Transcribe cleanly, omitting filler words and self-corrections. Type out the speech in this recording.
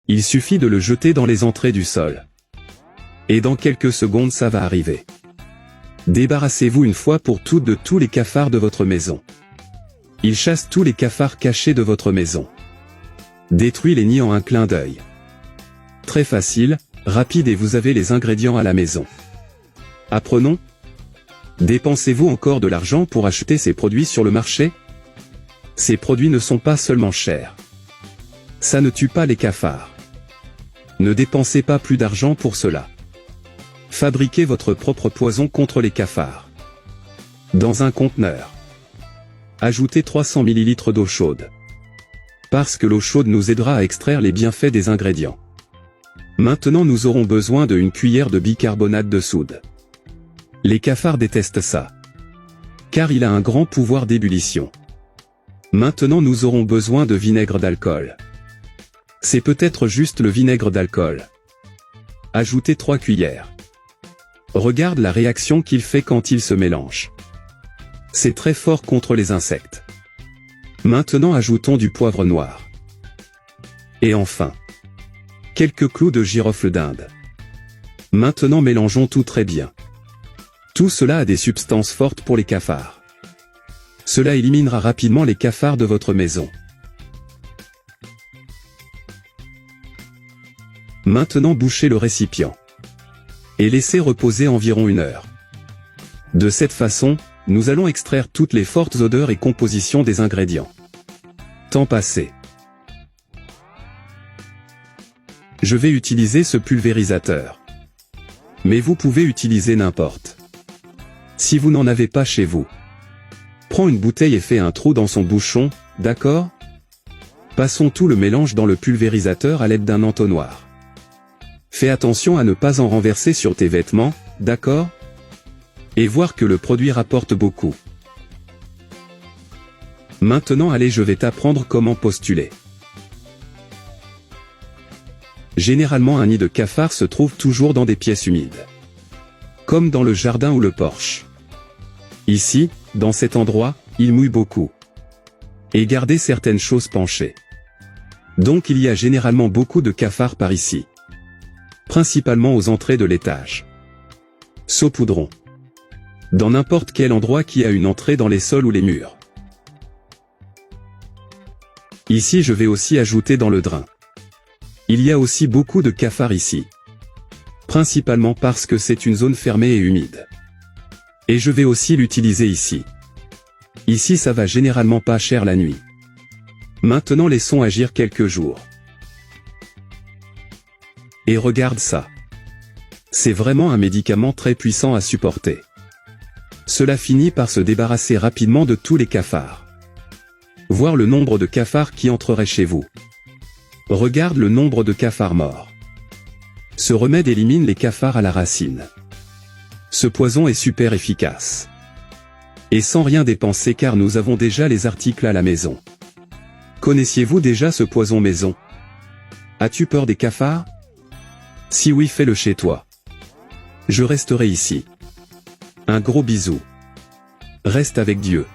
Il suffit de le jeter dans les entrées du sol. Et dans quelques secondes ça va arriver. Débarrassez-vous une fois pour toutes de tous les cafards de votre maison. Il chasse tous les cafards cachés de votre maison. Détruit les nids en un clin d'œil. Très facile, rapide et vous avez les ingrédients à la maison. Apprenons. Dépensez-vous encore de l'argent pour acheter ces produits sur le marché? Ces produits ne sont pas seulement chers. Ça ne tue pas les cafards. Ne dépensez pas plus d'argent pour cela. Fabriquez votre propre poison contre les cafards. Dans un conteneur. Ajoutez 300 ml d'eau chaude. Parce que l'eau chaude nous aidera à extraire les bienfaits des ingrédients. Maintenant nous aurons besoin d'une cuillère de bicarbonate de soude. Les cafards détestent ça. Car il a un grand pouvoir d'ébullition. Maintenant nous aurons besoin de vinaigre d'alcool. C'est peut-être juste le vinaigre d'alcool. Ajoutez 3 cuillères. Regarde la réaction qu'il fait quand il se mélange. C'est très fort contre les insectes. Maintenant ajoutons du poivre noir. Et enfin, quelques clous de girofle d'Inde. Maintenant mélangeons tout très bien. Tout cela a des substances fortes pour les cafards. Cela éliminera rapidement les cafards de votre maison. Maintenant bouchez le récipient. Et laissez reposer environ 1 heure. De cette façon, nous allons extraire toutes les fortes odeurs et compositions des ingrédients. Temps passé. Je vais utiliser ce pulvérisateur. Mais vous pouvez utiliser n'importe. Si vous n'en avez pas chez vous. Prends une bouteille et fais un trou dans son bouchon, d'accord? Passons tout le mélange dans le pulvérisateur à l'aide d'un entonnoir. Fais attention à ne pas en renverser sur tes vêtements, d'accord? Et voir que le produit rapporte beaucoup. Maintenant allez je vais t'apprendre comment postuler. Généralement un nid de cafard se trouve toujours dans des pièces humides. Comme dans le jardin ou le porche. Ici, dans cet endroit, il mouille beaucoup. Et gardez certaines choses penchées. Donc il y a généralement beaucoup de cafards par ici. Principalement aux entrées de l'étage. Saupoudrons. Dans n'importe quel endroit qui a une entrée dans les sols ou les murs. Ici je vais aussi ajouter dans le drain. Il y a aussi beaucoup de cafards ici. Principalement parce que c'est une zone fermée et humide. Et je vais aussi l'utiliser ici. Ici ça va généralement pas cher la nuit. Maintenant laissons agir quelques jours. Et regarde ça. C'est vraiment un médicament très puissant à supporter. Cela finit par se débarrasser rapidement de tous les cafards. Voir le nombre de cafards qui entreraient chez vous. Regarde le nombre de cafards morts. Ce remède élimine les cafards à la racine. Ce poison est super efficace. Et sans rien dépenser car nous avons déjà les articles à la maison. Connaissiez-vous déjà ce poison maison? As-tu peur des cafards? Si oui, fais-le chez toi. Je resterai ici. Un gros bisou. Reste avec Dieu.